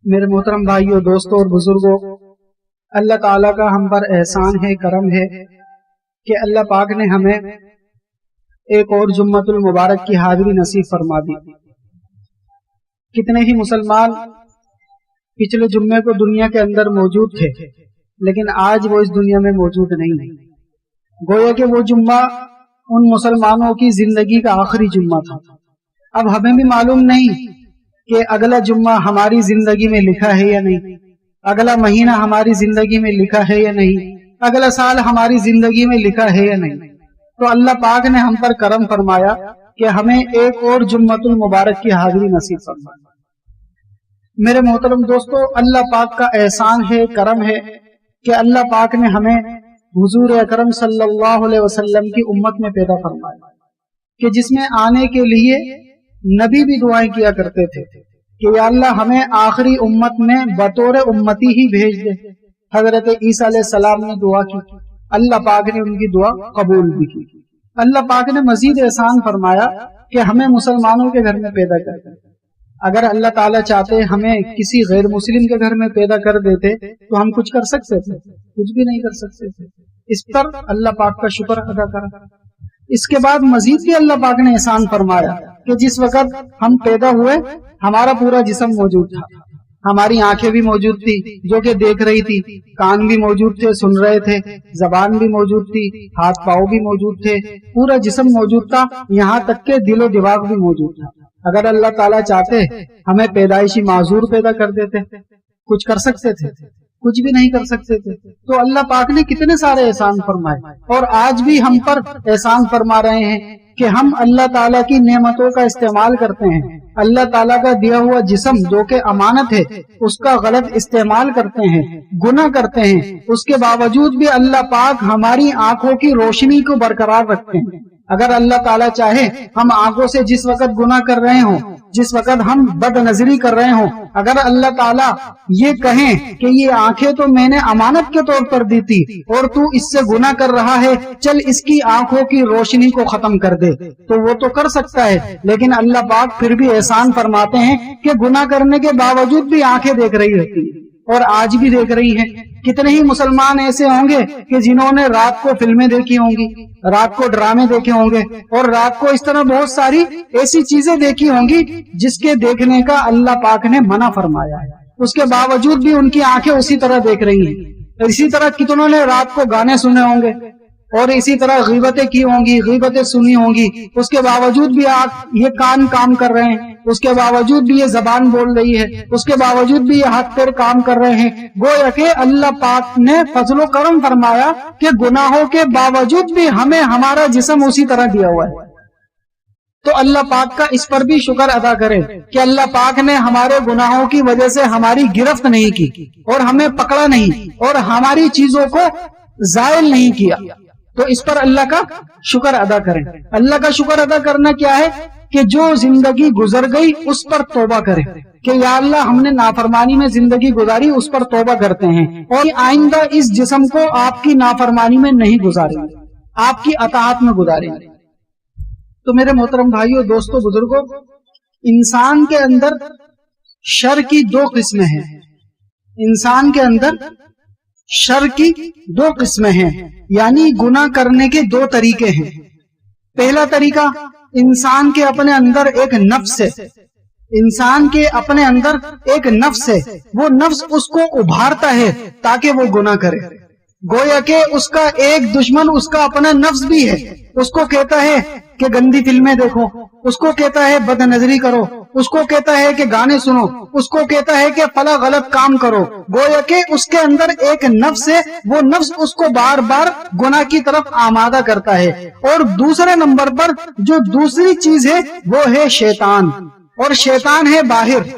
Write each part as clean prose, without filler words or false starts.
میرے محترم بھائیوں، دوستوں اور بزرگوں، اللہ تعالیٰ کا ہم پر احسان ہے، کرم ہے کہ اللہ پاک نے ہمیں ایک اور جمعۃ المبارک کی حاضری نصیب فرما دی۔ کتنے ہی مسلمان پچھلے جمعے کو دنیا کے اندر موجود تھے، لیکن آج وہ اس دنیا میں موجود نہیں ہیں۔ گویا کہ وہ جمعہ ان مسلمانوں کی زندگی کا آخری جمعہ تھا۔ اب ہمیں بھی معلوم نہیں کہ اگلا جمعہ ہماری زندگی میں لکھا ہے یا نہیں، اگلا مہینہ ہماری زندگی میں لکھا ہے یا نہیں، اگلا سال ہماری زندگی میں لکھا ہے یا نہیں۔ تو اللہ پاک نے ہم پر کرم فرمایا کہ ہمیں ایک اور جمعۃ المبارک کی حاضری نصیب فرمایا۔ میرے محترم دوستو، اللہ پاک کا احسان ہے، کرم ہے کہ اللہ پاک نے ہمیں حضور اکرم صلی اللہ علیہ وسلم کی امت میں پیدا فرمایا، کہ جس میں آنے کے لیے نبی بھی دعائیں کیا کرتے تھے کہ یا اللہ ہمیں آخری امت میں بطور امتی ہی بھیج دے۔ حضرت عیسیٰ علیہ السلام نے دعا کی، اللہ پاک نے ان کی دعا قبول بھی کی۔ اللہ پاک نے مزید احسان فرمایا کہ ہمیں مسلمانوں کے گھر میں پیدا کر دے۔ اگر اللہ تعالیٰ چاہتے ہمیں کسی غیر مسلم کے گھر میں پیدا کر دیتے تو ہم کچھ کر سکتے تھے؟ کچھ بھی نہیں کر سکتے تھے۔ اس پر اللہ پاک کا شکر ادا کرا۔ اس کے بعد مزید بھی اللہ پاک نے احسان فرمایا کہ جس وقت ہم پیدا ہوئے ہمارا پورا جسم موجود تھا، ہماری آنکھیں بھی موجود تھی جو کہ دیکھ رہی تھی، کان بھی موجود تھے سن رہے تھے، زبان بھی موجود تھی، ہاتھ پاؤں بھی موجود تھے، پورا جسم موجود تھا، یہاں تک کہ دل و دماغ بھی موجود تھا۔ اگر اللہ تعالیٰ چاہتے ہمیں پیدائشی معذور پیدا کر دیتے، کچھ کر سکتے تھے؟ کچھ بھی نہیں کر سکتے تھے۔ تو اللہ پاک نے کتنے سارے احسان فرمائے، اور آج بھی ہم پر احسان فرما رہے ہیں کہ ہم اللہ تعالیٰ کی نعمتوں کا استعمال کرتے ہیں۔ اللہ تعالیٰ کا دیا ہوا جسم جو کہ امانت ہے، اس کا غلط استعمال کرتے ہیں، گناہ کرتے ہیں۔ اس کے باوجود بھی اللہ پاک ہماری آنکھوں کی روشنی کو برقرار رکھتے ہیں۔ اگر اللہ تعالیٰ چاہے ہم آنکھوں سے جس وقت گناہ کر رہے ہوں، جس وقت ہم بد نظری کر رہے ہوں، اگر اللہ تعالیٰ یہ کہیں کہ یہ آنکھیں تو میں نے امانت کے طور پر دی تھی اور تو اس سے گناہ کر رہا ہے، چل اس کی آنکھوں کی روشنی کو ختم کر دے، تو وہ تو کر سکتا ہے۔ لیکن اللہ پاک پھر بھی احسان فرماتے ہیں کہ گناہ کرنے کے باوجود بھی آنکھیں دیکھ رہی ہوتی ہیں، اور آج بھی دیکھ رہی ہیں۔ کتنے ہی مسلمان ایسے ہوں گے کہ جنہوں نے رات کو فلمیں دیکھی ہوں گی، رات کو ڈرامے دیکھے ہوں گے، اور رات کو اس طرح بہت ساری ایسی چیزیں دیکھی ہوں گی جس کے دیکھنے کا اللہ پاک نے منع فرمایا ہے۔ اس کے باوجود بھی ان کی آنکھیں اسی طرح دیکھ رہی ہیں۔ اسی طرح کتنوں نے رات کو گانے سنے ہوں گے، اور اسی طرح غیبتیں کی ہوں گی، غیبتیں سنی ہوں گی، اس کے باوجود بھی یہ کان کام کر رہے ہیں، اس کے باوجود بھی یہ زبان بول رہی ہے، اس کے باوجود بھی یہ ہاتھ پیر کام کر رہے ہیں۔ گویا کہ اللہ پاک نے فضل و کرم فرمایا کہ گناہوں کے باوجود بھی ہمیں ہمارا جسم اسی طرح دیا ہوا ہے۔ تو اللہ پاک کا اس پر بھی شکر ادا کریں کہ اللہ پاک نے ہمارے گناہوں کی وجہ سے ہماری گرفت نہیں کی، اور ہمیں پکڑا نہیں، اور ہماری چیزوں کو زائل نہیں کیا۔ تو اس پر اللہ کا شکر ادا کریں۔ اللہ کا شکر ادا کرنا کیا ہے کہ جو زندگی گزر گئی اس پر توبہ کریں کہ یا اللہ ہم نے نافرمانی میں زندگی گزاری، اس پر توبہ کرتے ہیں، اور آئندہ اس جسم کو آپ کی نافرمانی میں نہیں گزاریں گے، آپ کی اطاعت میں گزاریں گے۔ تو میرے محترم بھائیوں، دوستوں، بزرگوں، انسان کے اندر شر کی دو قسمیں ہیں۔ انسان کے اندر شر کی دو قسمیں ہیں، یعنی گناہ کرنے کے دو طریقے ہیں۔ پہلا طریقہ، انسان کے اپنے اندر ایک نفس ہے، انسان کے اپنے اندر ایک نفس ہے، وہ نفس اس کو ابھارتا ہے تاکہ وہ گناہ کرے۔ گویا کہ اس کا ایک دشمن اس کا اپنا نفس بھی ہے، اس کو کہتا ہے کہ گندی فلمیں دیکھو، اس کو کہتا ہے بد نظری کرو، اس کو کہتا ہے کہ گانے سنو، اس کو کہتا ہے کہ فلاں غلط کام کرو۔ گویا کہ اس کے اندر ایک نفس ہے، وہ نفس اس کو بار بار گناہ کی طرف آمادہ کرتا ہے۔ اور دوسرے نمبر پر جو دوسری چیز ہے وہ ہے شیطان، اور شیطان ہے باہر،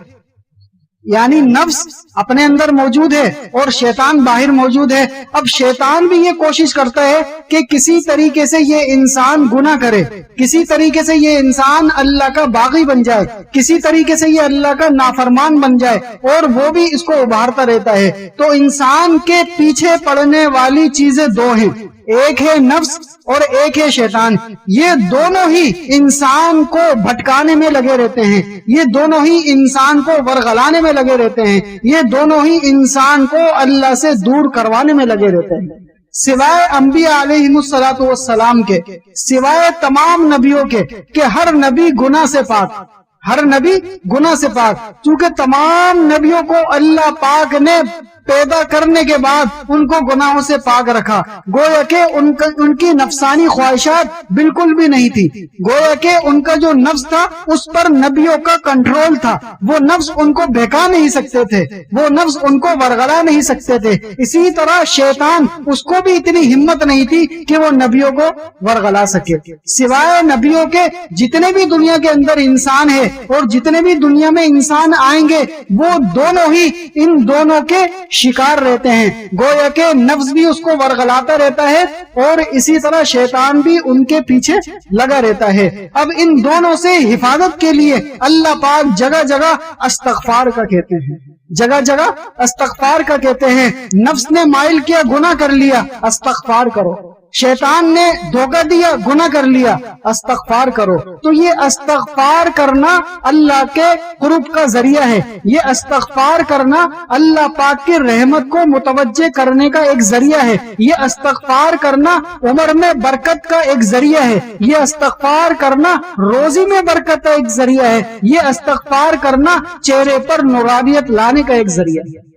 یعنی نفس اپنے اندر موجود ہے اور شیطان باہر موجود ہے۔ اب شیطان بھی یہ کوشش کرتا ہے کہ کسی طریقے سے یہ انسان گناہ کرے، کسی طریقے سے یہ انسان اللہ کا باغی بن جائے، کسی طریقے سے یہ اللہ کا نافرمان بن جائے، اور وہ بھی اس کو ابھارتا رہتا ہے۔ تو انسان کے پیچھے پڑنے والی چیزیں دو ہیں، ایک ہے نفس اور ایک ہے شیطان۔ یہ دونوں ہی انسان کو بھٹکانے میں لگے رہتے ہیں، یہ دونوں ہی انسان کو ورغلانے میں میں لگے رہتے ہیں، یہ دونوں ہی انسان کو اللہ سے دور کروانے میں لگے رہتے ہیں، سوائے انبیاء علیہم الصلوۃ والسلام کے، سوائے تمام نبیوں کے، کہ ہر نبی گناہ سے پاک، ہر نبی گناہ سے پاک، چونکہ تمام نبیوں کو اللہ پاک نے پیدا کرنے کے بعد ان کو گناہوں سے پاک رکھا، گویا کہ ان کی نفسانی خواہشات بالکل بھی نہیں تھی، گویا کہ ان کا جو نفس تھا اس پر نبیوں کا کنٹرول تھا، وہ نفس ان کو بہکا نہیں سکتے تھے، وہ نفس ان کو ورغلا نہیں سکتے تھے، اسی طرح شیطان اس کو بھی اتنی ہمت نہیں تھی کہ وہ نبیوں کو ورغلا سکے۔ سوائے نبیوں کے جتنے بھی دنیا کے اندر انسان ہے اور جتنے بھی دنیا میں انسان آئیں گے وہ دونوں ہی ان دونوں کے شکار رہتے ہیں، گویا کہ نفس بھی اس کو ورغلاتا رہتا ہے اور اسی طرح شیطان بھی ان کے پیچھے لگا رہتا ہے۔ اب ان دونوں سے حفاظت کے لیے اللہ پاک جگہ جگہ استغفار کا کہتے ہیں، جگہ جگہ استغفار کا کہتے ہیں۔ نفس نے مائل کیا، گناہ کر لیا، استغفار کرو، شیطان نے دھوکہ دیا، گناہ کر لیا، استغفار کرو۔ تو یہ استغفار کرنا اللہ کے قرب کا ذریعہ ہے، یہ استغفار کرنا اللہ پاک کی رحمت کو متوجہ کرنے کا ایک ذریعہ ہے، یہ استغفار کرنا عمر میں برکت کا ایک ذریعہ ہے، یہ استغفار کرنا روزی میں برکت کا ایک ذریعہ ہے، یہ استغفار کرنا چہرے پر نورانیت لانے کا ایک ذریعہ ہے۔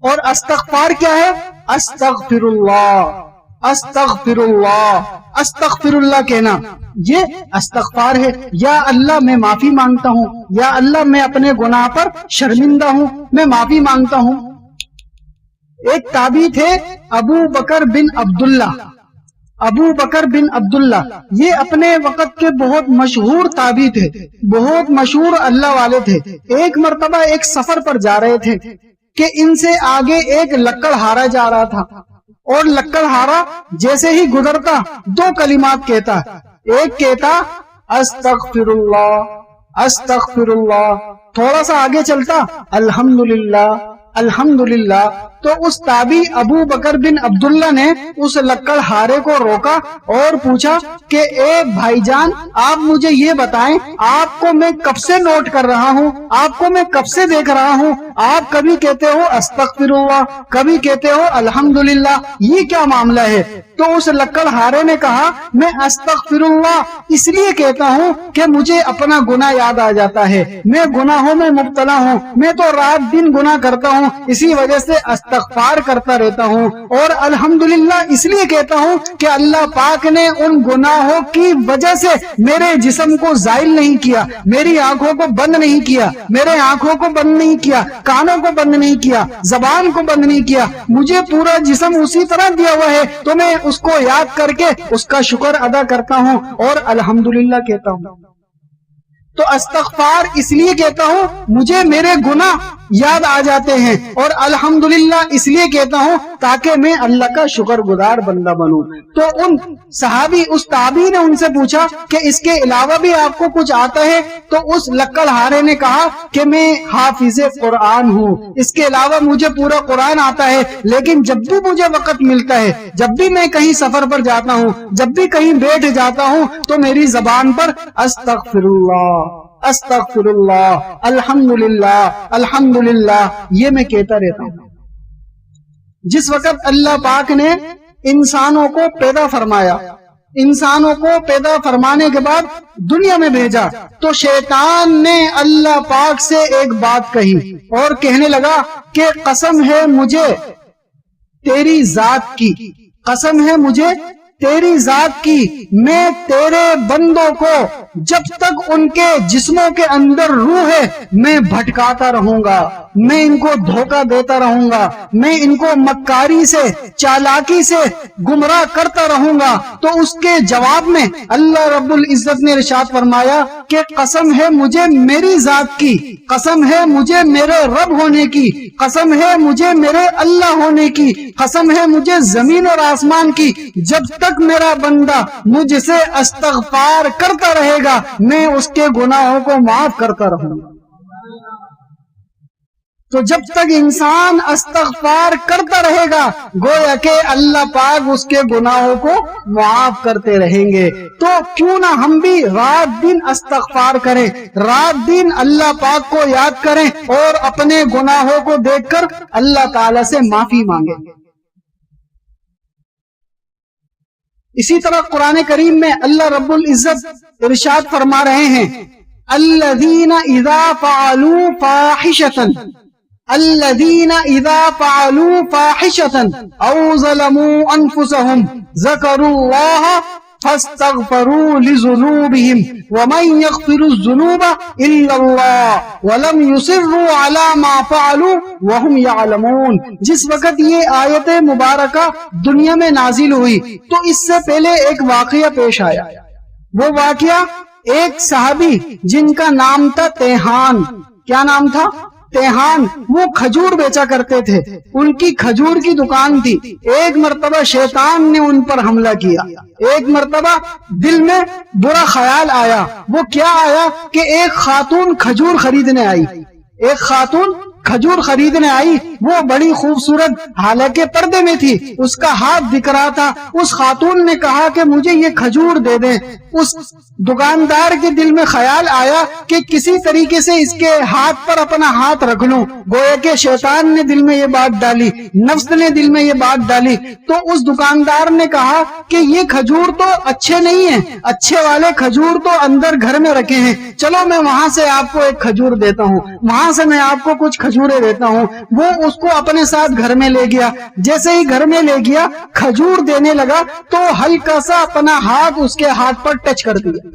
اور استغفار کیا ہے؟ استغفر اللہ، استغفر اللہ، استغفر اللہ کہنا یہ استغفار ہے۔ یا اللہ میں معافی مانگتا ہوں، یا اللہ میں اپنے گناہ پر شرمندہ ہوں، میں معافی مانگتا ہوں۔ ایک تابعی تھے ابو بکر بن عبداللہ، ابو بکر بن عبداللہ، یہ اپنے وقت کے بہت مشہور تابعی تھے، بہت مشہور اللہ والے تھے۔ ایک مرتبہ ایک سفر پر جا رہے تھے کہ ان سے آگے ایک لکڑہارا جا رہا تھا، اور لکڑہارا جیسے ہی گزرتا دو کلمات کہتا، ایک کہتا استغفر اللہ، استغفر اللہ، تھوڑا سا آگے چلتا الحمدللہ، الحمدللہ۔ تو اس تابعی ابو بکر بن عبداللہ نے اس لکڑہارے کو روکا اور پوچھا کہ اے بھائی جان، آپ مجھے یہ بتائیں، آپ کو میں کب سے نوٹ کر رہا ہوں، آپ کو میں کب سے دیکھ رہا ہوں، آپ کبھی کہتے ہو استغفر اللہ، کبھی کہتے ہو الحمدللہ، یہ کیا معاملہ ہے؟ تو اس لکڑہارے نے کہا میں استغفر اللہ اس لیے کہتا ہوں کہ مجھے اپنا گناہ یاد آ جاتا ہے، میں گناہوں میں مبتلا ہوں، میں تو رات دن گناہ کرتا ہوں، اسی وجہ سے استغفار کرتا رہتا ہوں، اور الحمدللہ اس لیے کہتا ہوں کہ اللہ پاک نے ان گناہوں کی وجہ سے میرے جسم کو زائل نہیں کیا، میری آنکھوں کو بند نہیں کیا، میرے آنکھوں کو بند نہیں کیا، کانوں کو بند نہیں کیا، زبان کو بند نہیں کیا، مجھے پورا جسم اسی طرح دیا ہوا ہے، تو میں اس کو یاد کر کے اس کا شکر ادا کرتا ہوں اور الحمدللہ کہتا ہوں۔ تو استغفار اس لیے کہتا ہوں مجھے میرے گناہ یاد آ جاتے ہیں، اور الحمدللہ اس لیے کہتا ہوں تاکہ میں اللہ کا شکر گزار بندہ بنوں۔ تو ان صحابی، اس تابعی نے ان سے پوچھا کہ اس کے علاوہ بھی آپ کو کچھ آتا ہے؟ تو اس لکڑہارے نے کہا کہ میں حافظ قرآن ہوں، اس کے علاوہ مجھے پورا قرآن آتا ہے، لیکن جب بھی مجھے وقت ملتا ہے، جب بھی میں کہیں سفر پر جاتا ہوں، جب بھی کہیں بیٹھ جاتا ہوں، تو میری زبان پر استغفر اللہ، استغفر اللہ، الحمدللہ، الحمدللہ یہ میں کہتا رہتا ہوں۔ جس وقت اللہ پاک نے انسانوں کو پیدا فرمایا، انسانوں کو پیدا فرمانے کے بعد دنیا میں بھیجا، تو شیطان نے اللہ پاک سے ایک بات کہی اور کہنے لگا کہ قسم ہے مجھے تیری ذات کی، قسم ہے مجھے تیری ذات کی، میں تیرے بندوں کو جب تک ان کے جسموں کے اندر روح ہے میں بھٹکاتا رہوں گا، میں ان کو دھوکہ دیتا رہوں گا، میں ان کو مکاری سے، چالاکی سے گمراہ کرتا رہوں گا۔ تو اس کے جواب میں اللہ رب العزت نے ارشاد فرمایا کہ قسم ہے مجھے میری ذات کی، قسم ہے مجھے میرے رب ہونے کی، قسم ہے مجھے میرے اللہ ہونے کی، قسم ہے مجھے زمین اور آسمان کی، جب تک میرا بندہ مجھ سے استغفار کرتا رہے گا، میں اس کے گناہوں کو معاف کرتا رہوں گا۔ تو جب تک انسان استغفار کرتا رہے گا گویا کہ اللہ پاک اس کے گناہوں کو معاف کرتے رہیں گے. تو کیوں نہ ہم بھی رات دن استغفار کریں، رات دن اللہ پاک کو یاد کریں اور اپنے گناہوں کو دیکھ کر اللہ تعالی سے معافی مانگیں. اسی طرح قرآن کریم میں اللہ رب العزت ارشاد فرما رہے ہیں الذین اذا فعلوا فاحشة الذین اذا فعلوا فاحشة او ظلموا انفسهم ذکروا اللہ فاستغفروا لذنوبهم ومن يغفر الذنوب الا اللہ ولم يصروا على ما فعلوا وهم يعلمون. جس وقت یہ آیت مبارکہ دنیا میں نازل ہوئی تو اس سے پہلے ایک واقعہ پیش آیا. وہ واقعہ ایک صحابی جن کا نام تھا تیہان. کیا نام تھا؟ تیہان. وہ کھجور بیچا کرتے تھے، ان کی کھجور کی دکان تھی. ایک مرتبہ شیطان نے ان پر حملہ کیا. ایک مرتبہ دل میں برا خیال آیا. وہ کیا آیا کہ ایک خاتون کھجور خریدنے آئی. ایک خاتون کھجور خریدنے آئی. وہ بڑی خوبصورت حالانکہ پردے میں تھی، اس کا ہاتھ دکھ رہا تھا. اس خاتون نے کہا کہ مجھے یہ کھجور دے دیں. اس دکاندار کے دل میں خیال آیا کہ کسی طریقے سے اس کے ہاتھ پر اپنا ہاتھ رکھ لوں. گویا کہ شیطان نے دل میں یہ بات ڈالی، نفس نے دل میں یہ بات ڈالی. تو اس دکاندار نے کہا کہ یہ کھجور تو اچھے نہیں ہیں، اچھے والے کھجور تو اندر گھر میں رکھے ہیں، چلو میں وہاں سے آپ کو ایک کھجور دیتا ہوں، وہاں سے میں آپ کو کچھ کھجورے دیتا ہوں. وہ اس کو اپنے ساتھ گھر میں لے گیا. جیسے ہی گھر میں لے گیا کھجور دینے لگا تو ہلکا سا اپنا ہاتھ اس کے ہاتھ پر ٹچ کر دیا.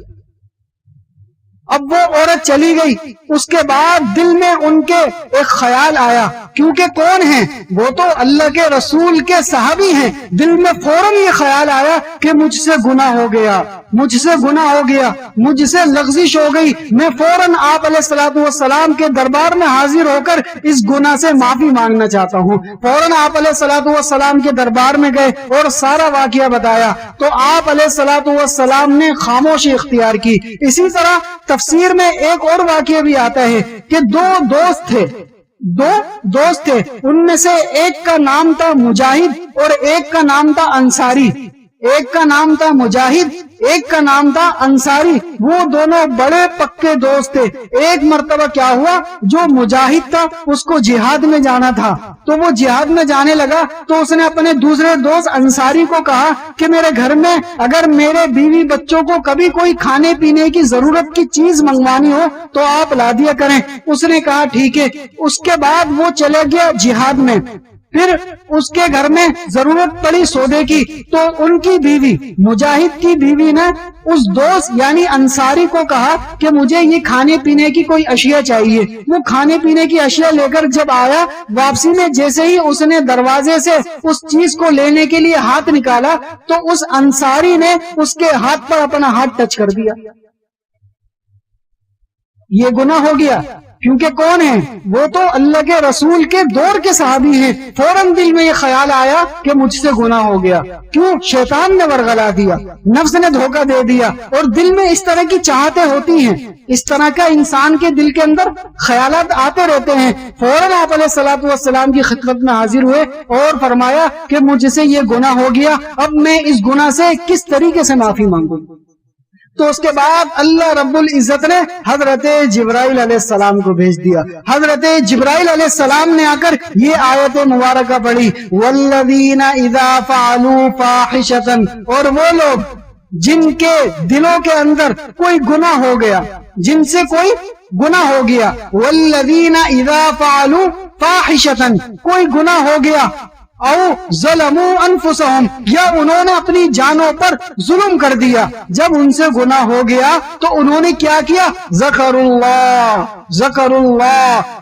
اب وہ عورت چلی گئی. اس کے بعد دل میں ان کے ایک خیال آیا، کیونکہ کون ہیں وہ تو اللہ کے رسول کے صحابی ہیں. دل میں فوراً یہ خیال آیا کہ مجھ سے گناہ ہو گیا، مجھ سے گناہ ہو گیا، مجھ سے لغزش ہو گئی. میں فوراً آپ علیہ الصلوۃ والسلام کے دربار میں حاضر ہو کر اس گناہ سے معافی مانگنا چاہتا ہوں. فوراً آپ علیہ الصلوۃ والسلام کے دربار میں گئے اور سارا واقعہ بتایا. تو آپ علیہ الصلوۃ والسلام نے خاموشی اختیار کی. اسی طرح تفسیر میں ایک اور واقعہ بھی آتا ہے کہ دو دوست تھے. ان میں سے ایک کا نام تھا مجاہد اور ایک کا نام تھا انصاری. ایک کا نام تھا مجاہد، ایک کا نام تھا انصاری. وہ دونوں بڑے پکے دوست تھے. ایک مرتبہ کیا ہوا، جو مجاہد تھا اس کو جہاد میں جانا تھا. تو وہ جہاد میں جانے لگا تو اس نے اپنے دوسرے دوست انصاری کو کہا کہ میرے گھر میں اگر میرے بیوی بچوں کو کبھی کوئی کھانے پینے کی ضرورت کی چیز منگوانی ہو تو آپ لا دیا کریں. اس نے کہا ٹھیک ہے. اس کے بعد وہ چلے گیا جہاد میں. پھر اس کے گھر میں ضرورت پڑی سودے کی تو ان کی بیوی مجاہد کی بیوی نے اس دوست یعنی انصاری کو کہا کہ مجھے یہ کھانے پینے کی کوئی اشیاء چاہیے. وہ کھانے پینے کی اشیاء لے کر جب آیا، واپسی میں جیسے ہی اس نے دروازے سے اس چیز کو لینے کے لیے ہاتھ نکالا تو اس انصاری نے اس کے ہاتھ پر اپنا ہاتھ ٹچ کر دیا. یہ گناہ ہو گیا. کیونکہ کون ہیں وہ تو اللہ کے رسول کے دور کے صحابی ہیں. فوراً دل میں یہ خیال آیا کہ مجھ سے گناہ ہو گیا. کیوں؟ شیطان نے ورغلا دیا، نفس نے دھوکہ دے دیا. اور دل میں اس طرح کی چاہتیں ہوتی ہیں، اس طرح کا انسان کے دل کے اندر خیالات آتے رہتے ہیں. فوراً آپ علیہ الصلوۃ والسلام کی خدمت میں حاضر ہوئے اور فرمایا کہ مجھ سے یہ گناہ ہو گیا، اب میں اس گناہ سے کس طریقے سے معافی مانگوں. تو اس کے بعد اللہ رب العزت نے حضرت جبرائیل علیہ السلام کو بھیج دیا. حضرت جبرائیل علیہ السلام نے آ کر یہ آیت مبارکہ پڑھی والذین اذا فعلوا فاحشة، اور وہ لوگ جن کے دلوں کے اندر کوئی گناہ ہو گیا، جن سے کوئی گناہ ہو گیا. والذین اذا فعلوا فاحشة، کوئی گناہ ہو گیا، او ظلموا انفسهم، یا انہوں نے اپنی جانوں پر ظلم کر دیا. جب ان سے گناہ ہو گیا تو انہوں نے کیا کیا؟ ذکر اللہ،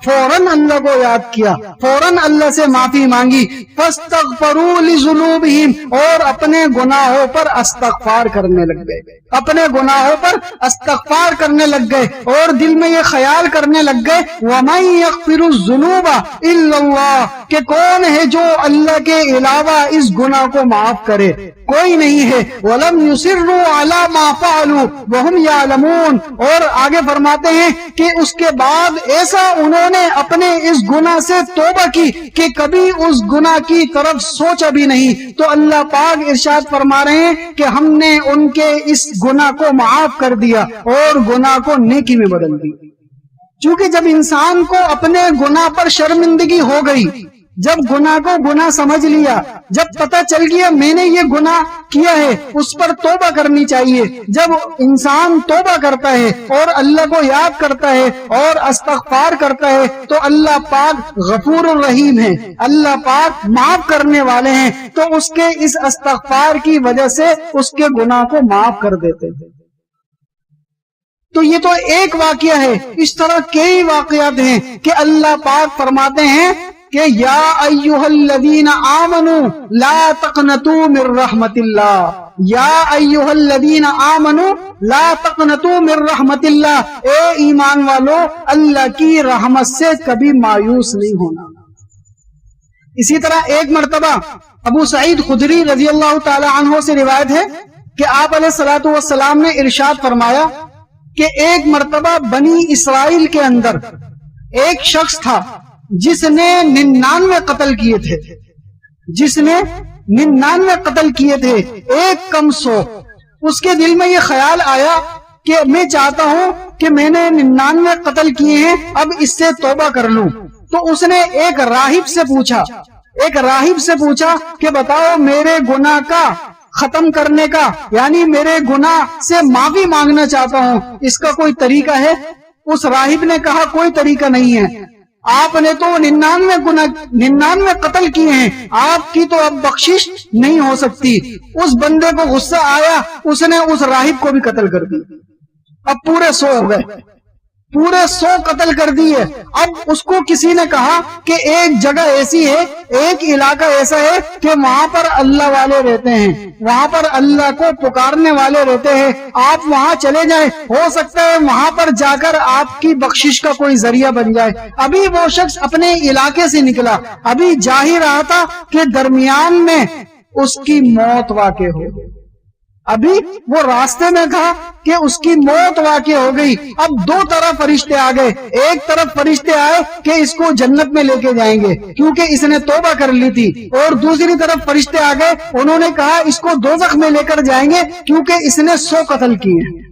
فوراً اللہ کو یاد کیا، فوراً اللہ سے معافی مانگی. فاستغفروا لذنوبہم، اور اپنے گناہوں پر استغفار کرنے لگ گئے، اپنے گناہوں پر استغفار کرنے لگ گئے اور دل میں یہ خیال کرنے لگ گئے وَمَن يَغْفِرُ الذُّنُوبَ إِلَّا اللَّهُ، کہ کون ہے جو اللہ کے علاوہ اس گناہ کو معاف کرے؟ کوئی نہیں ہے. وَلَمْ يُصِرُّوا عَلَى مَا فَعَلُوا وَهُمْ يَعْلَمُونَ. اور آگے فرماتے ہیں کہ اس کے بعد ایسا انہوں نے اپنے اس گناہ سے توبہ کی کہ کبھی اس گناہ کی طرف سوچا بھی نہیں. تو اللہ پاک ارشاد فرما رہے ہیں کہ ہم نے ان کے اس گناہ کو معاف کر دیا اور گناہ کو نیکی میں بدل دی. چونکہ جب انسان کو اپنے گناہ پر شرمندگی ہو گئی، جب گناہ کو گناہ سمجھ لیا، جب پتہ چل گیا میں نے یہ گناہ کیا ہے، اس پر توبہ کرنی چاہیے. جب انسان توبہ کرتا ہے اور اللہ کو یاد کرتا ہے اور استغفار کرتا ہے تو اللہ پاک غفور الرحیم ہے، اللہ پاک معاف کرنے والے ہیں. تو اس کے اس استغفار کی وجہ سے اس کے گناہ کو معاف کر دیتے ہیں. تو یہ تو ایک واقعہ ہے. اس طرح کئی واقعات ہیں کہ اللہ پاک فرماتے ہیں کہ یا ایھا الذین آمنوا لا تقنطوا من رحمت اللہ. یا ایھا الذین آمنوا لا تقنطوا من رحمت اللہ. اے ایمان والو، اللہ کی رحمت سے کبھی مایوس نہیں ہونا. اسی طرح ایک مرتبہ ابو سعید خدری رضی اللہ تعالی عنہ سے روایت ہے کہ آپ علیہ الصلوۃ والسلام نے ارشاد فرمایا کہ ایک مرتبہ بنی اسرائیل کے اندر ایک شخص تھا جس نے 99 قتل کیے تھے، جس نے 99 قتل کیے تھے، ایک کم 100. اس کے دل میں یہ خیال آیا کہ میں چاہتا ہوں کہ میں نے 99 قتل کیے ہیں، اب اس سے توبہ کر لوں. تو اس نے ایک راہب سے پوچھا کہ بتاؤ میرے گناہ کا ختم کرنے کا، یعنی میرے گناہ سے معافی مانگنا چاہتا ہوں، اس کا کوئی طریقہ ہے؟ اس راہب نے کہا کوئی طریقہ نہیں ہے، آپ نے تو 99 قتل کیے ہیں، آپ کی تو اب بخشش نہیں ہو سکتی. اس بندے کو غصہ آیا، اس نے اس راہب کو بھی قتل کر دی. اب پورے 100 ہو گئے، پورے 100 قتل کر دیے. اب اس کو کسی نے کہا کہ ایک جگہ ایسی ہے، ایک علاقہ ایسا ہے کہ وہاں پر اللہ والے رہتے ہیں، وہاں پر اللہ کو پکارنے والے رہتے ہیں، آپ وہاں چلے جائیں، ہو سکتا ہے وہاں پر جا کر آپ کی بخشش کا کوئی ذریعہ بن جائے. ابھی وہ شخص اپنے علاقے سے نکلا، ابھی جا ہی رہا تھا کہ درمیان میں اس کی موت واقع ہو گئی. ابھی وہ راستے میں تھا کہ اس کی موت واقع ہو گئی. اب دو طرف فرشتے آ گئے، ایک طرف فرشتے آئے کہ اس کو جنت میں لے کے جائیں گے کیونکہ اس نے توبہ کر لی تھی، اور دوسری طرف فرشتے آ گئے، انہوں نے کہا اس کو دوزخ میں لے کر جائیں گے کیونکہ اس نے 100 قتل کیے.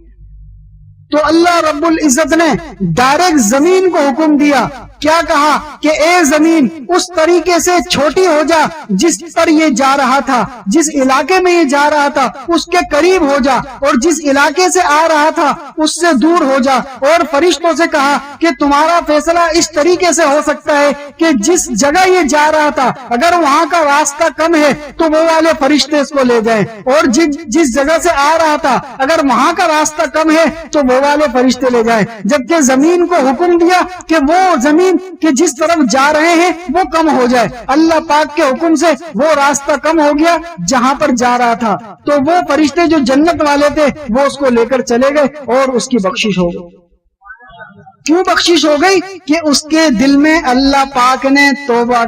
تو اللہ رب العزت نے ڈائریکٹ زمین کو حکم دیا، کیا کہا کہ اے زمین اس طریقے سے چھوٹی ہو جا جس پر یہ جا رہا تھا، جس علاقے میں یہ جا رہا تھا اس کے قریب ہو جا، اور جس علاقے سے آ رہا تھا اس سے دور ہو جا. اور فرشتوں سے کہا کہ تمہارا فیصلہ اس طریقے سے ہو سکتا ہے کہ جس جگہ یہ جا رہا تھا اگر وہاں کا راستہ کم ہے تو وہ والے فرشتے اس کو لے جائیں، اور جس جگہ سے آ رہا تھا اگر وہاں کا راستہ کم ہے تو وہ والے فرشتے لے جائیں. جبکہ زمین کو حکم دیا کہ وہ زمین کہ جس طرف جا رہے ہیں وہ کم ہو جائے. اللہ پاک کے حکم سے وہ راستہ کم ہو گیا جہاں پر جا رہا تھا. تو وہ فرشتے جو جنت والے تھے وہ اس کو لے کر چلے گئے اور اس کی بخشش ہو گئی. کیوں بخشش ہو گئی؟ کہ اس کے دل میں اللہ پاک نے توبہ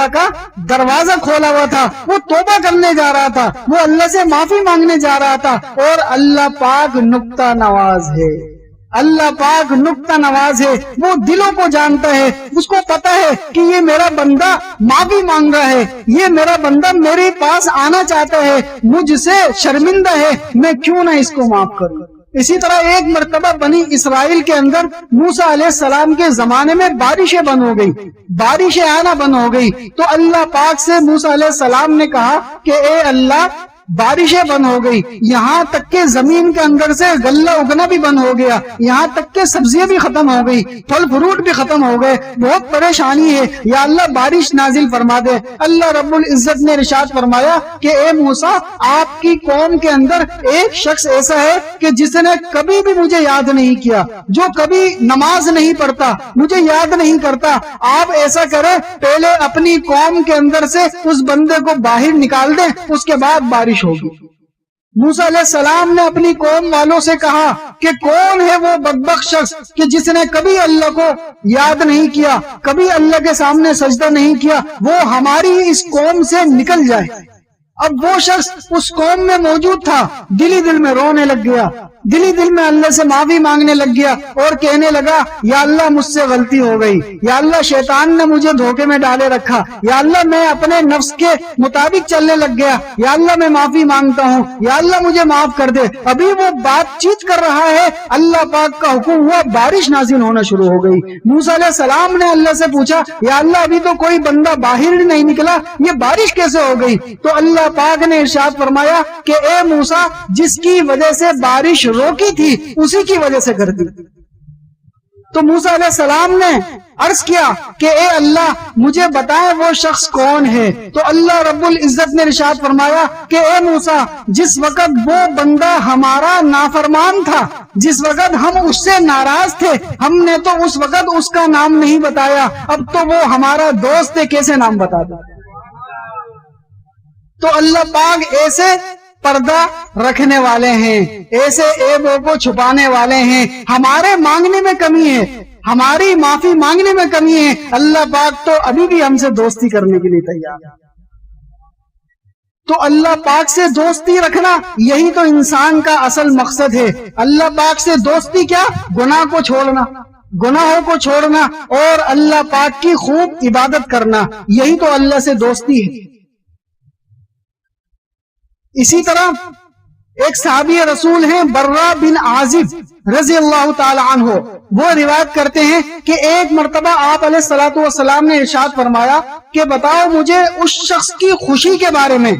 کا دروازہ کھولا ہوا تھا. وہ توبہ کرنے جا رہا تھا، وہ اللہ سے معافی مانگنے جا رہا تھا. اور اللہ پاک نکتہ نواز ہے، اللہ پاک نکتہ نواز ہے، وہ دلوں کو جانتا ہے. اس کو پتا ہے کہ یہ میرا بندہ معافی مانگ رہا ہے، یہ میرا بندہ میرے پاس آنا چاہتا ہے، مجھ سے شرمندہ ہے، میں کیوں نہ اس کو معاف کروں. اسی طرح ایک مرتبہ بنی اسرائیل کے اندر موسیٰ علیہ السلام کے زمانے میں بارشیں بند ہو گئی، بارشیں آنا بند ہو گئی. تو اللہ پاک سے موسیٰ علیہ السلام نے کہا کہ اے اللہ بارشیں بند ہو گئی، یہاں تک کہ زمین کے اندر سے غلہ اگنا بھی بند ہو گیا، یہاں تک کہ سبزیاں بھی ختم ہو گئی، پھل فروٹ بھی ختم ہو گئے، بہت پریشانی ہے، یا اللہ بارش نازل فرما دے. اللہ رب العزت نے ارشاد فرمایا کہ اے موسیٰ آپ کی قوم کے اندر ایک شخص ایسا ہے کہ جس نے کبھی بھی مجھے یاد نہیں کیا، جو کبھی نماز نہیں پڑھتا، مجھے یاد نہیں کرتا. آپ ایسا کریں پہلے اپنی قوم کے اندر سے اس بندے کو باہر نکال دیں، اس کے بعد بارش ہوگی. موسیٰ علیہ السلام نے اپنی قوم والوں سے کہا کہ کون ہے وہ بدبخت شخص کہ جس نے کبھی اللہ کو یاد نہیں کیا، کبھی اللہ کے سامنے سجدہ نہیں کیا، وہ ہماری اس قوم سے نکل جائے۔ اب وہ شخص اس قوم میں موجود تھا، دلی دل میں رونے لگ گیا، دلی دل میں اللہ سے معافی مانگنے لگ گیا اور کہنے لگا یا اللہ مجھ سے غلطی ہو گئی، یا اللہ شیطان نے مجھے دھوکے میں ڈالے رکھا، یا اللہ میں اپنے نفس کے مطابق چلنے لگ گیا، یا اللہ میں معافی مانگتا ہوں، یا اللہ مجھے معاف کر دے۔ ابھی وہ بات چیت کر رہا ہے، اللہ پاک کا حکم ہوا، بارش نازل ہونا شروع ہو گئی۔ موسیٰ علیہ السلام نے اللہ سے پوچھا یا اللہ ابھی تو کوئی بندہ باہر نہیں نکلا، یہ بارش کیسے ہو گئی؟ تو اللہ پاک نے ارشاد فرمایا کہ اے موسیٰ جس کی وجہ سے بارش روکی تھی اسی کی وجہ سے کر دی۔ تو موسیٰ علیہ السلام نے عرض کیا کہ اے اللہ مجھے بتائیں وہ شخص کون ہے؟ تو اللہ رب العزت نے ارشاد فرمایا کہ اے موسیٰ جس وقت وہ بندہ ہمارا نافرمان تھا، جس وقت ہم اس سے ناراض تھے، ہم نے تو اس وقت اس کا نام نہیں بتایا، اب تو وہ ہمارا دوست ہے، کیسے نام بتا دیں؟ تو اللہ پاک ایسے پردہ رکھنے والے ہیں، ایسے عیبوں کو چھپانے والے ہیں۔ ہمارے مانگنے میں کمی ہے، ہماری معافی مانگنے میں کمی ہے، اللہ پاک تو ابھی بھی ہم سے دوستی کرنے کے لیے تیار ہے۔ تو اللہ پاک سے دوستی رکھنا یہی تو انسان کا اصل مقصد ہے۔ اللہ پاک سے دوستی کیا؟ گناہ کو چھوڑنا، گناہوں کو چھوڑنا اور اللہ پاک کی خوب عبادت کرنا، یہی تو اللہ سے دوستی ہے۔ اسی طرح ایک صحابی رسول ہیں برا بن عازب رضی اللہ تعالی عنہ، وہ روایت کرتے ہیں کہ ایک مرتبہ آپ علیہ الصلوۃ والسلام نے ارشاد فرمایا کہ بتاؤ مجھے اس شخص کی خوشی کے بارے میں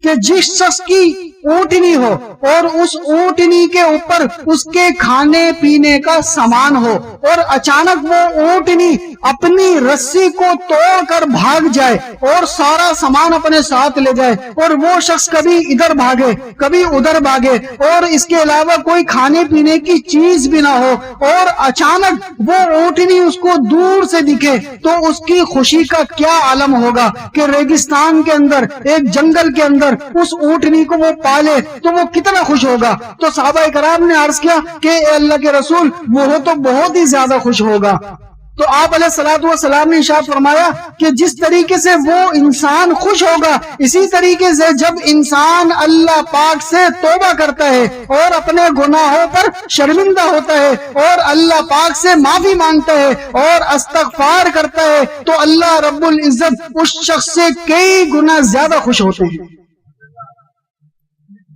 کہ جس شخص کی اونٹنی ہو اور اس اونٹنی کے اوپر اس کے کھانے پینے کا سامان ہو اور اچانک وہ اونٹنی اپنی رسی کو توڑ کر بھاگ جائے اور سارا سامان اپنے ساتھ لے جائے، اور وہ شخص کبھی ادھر بھاگے کبھی ادھر بھاگے اور اس کے علاوہ کوئی کھانے پینے کی چیز بھی نہ ہو، اور اچانک وہ اونٹنی اس کو دور سے دکھے، تو اس کی خوشی کا کیا عالم ہوگا کہ ریگستان کے اندر، ایک جنگل کے اندر اس اونٹنی کو وہ پالے تو وہ کتنا خوش ہوگا۔ تو صحابہ کرام نے عرض کیا کہ اے اللہ کے رسول وہ تو بہت ہی زیادہ خوش ہوگا۔ تو آپ علیہ الصلوۃ والسلام نے ارشاد فرمایا کہ جس طریقے سے وہ انسان خوش ہوگا، اسی طریقے سے جب انسان اللہ پاک سے توبہ کرتا ہے اور اپنے گناہوں پر شرمندہ ہوتا ہے اور اللہ پاک سے معافی مانگتا ہے اور استغفار کرتا ہے، تو اللہ رب العزت اس شخص سے کئی گنا زیادہ خوش ہوتے ہیں۔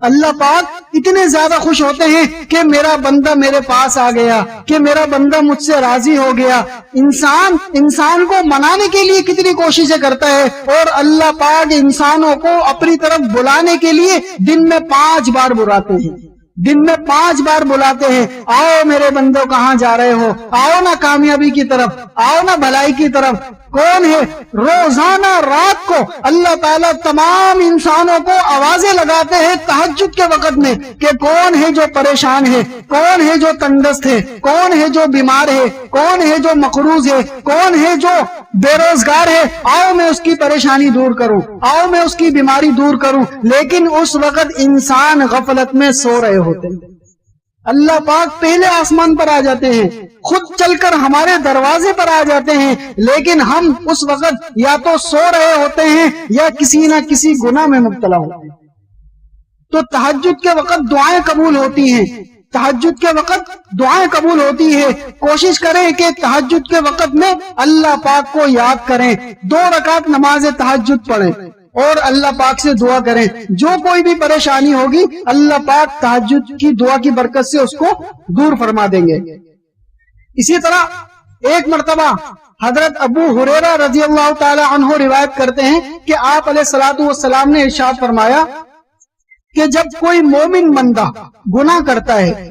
اللہ پاک اتنے زیادہ خوش ہوتے ہیں کہ میرا بندہ میرے پاس آ گیا، کہ میرا بندہ مجھ سے راضی ہو گیا۔ انسان کو منانے کے لیے کتنی کوششیں کرتا ہے، اور اللہ پاک انسانوں کو اپنی طرف بلانے کے لیے دن میں 5 بار بلاتے ہیں، دن میں 5 بار بلاتے ہیں، آؤ میرے بندوں کہاں جا رہے ہو، آؤ نا کامیابی کی طرف، آؤ نا بھلائی کی طرف۔ کون ہے؟ روزانہ رات کو اللہ تعالیٰ تمام انسانوں کو آوازیں لگاتے ہیں تہجد کے وقت میں کہ کون ہے جو پریشان ہے، کون ہے جو تندرست ہے، کون ہے جو بیمار ہے، کون ہے جو مقروض ہے، کون ہے جو بے روزگار ہے، آؤ میں اس کی پریشانی دور کروں، آؤ میں اس کی بیماری دور کروں۔ لیکن اس وقت انسان غفلت میں سو رہے ہوتے ہیں۔ اللہ پاک پہلے آسمان پر آ جاتے ہیں، خود چل کر ہمارے دروازے پر آ جاتے ہیں، لیکن ہم اس وقت یا تو سو رہے ہوتے ہیں یا کسی نہ کسی گناہ میں مبتلا ہوتے ہیں۔ تو تہجد کے وقت دعائیں قبول ہوتی ہیں، تہجد کے وقت دعائیں قبول ہوتی ہے۔ کوشش کریں کہ تہجد کے وقت میں اللہ پاک کو یاد کریں، 2 رکعت نماز تہجد پڑھیں اور اللہ پاک سے دعا کریں۔ جو کوئی بھی پریشانی ہوگی اللہ پاک تہجد کی دعا کی برکت سے اس کو دور فرما دیں گے۔ اسی طرح ایک مرتبہ حضرت ابو ہریرہ رضی اللہ تعالی عنہ روایت کرتے ہیں کہ آپ علیہ الصلوۃ والسلام نے ارشاد فرمایا کہ جب کوئی مومن بندہ گناہ کرتا ہے،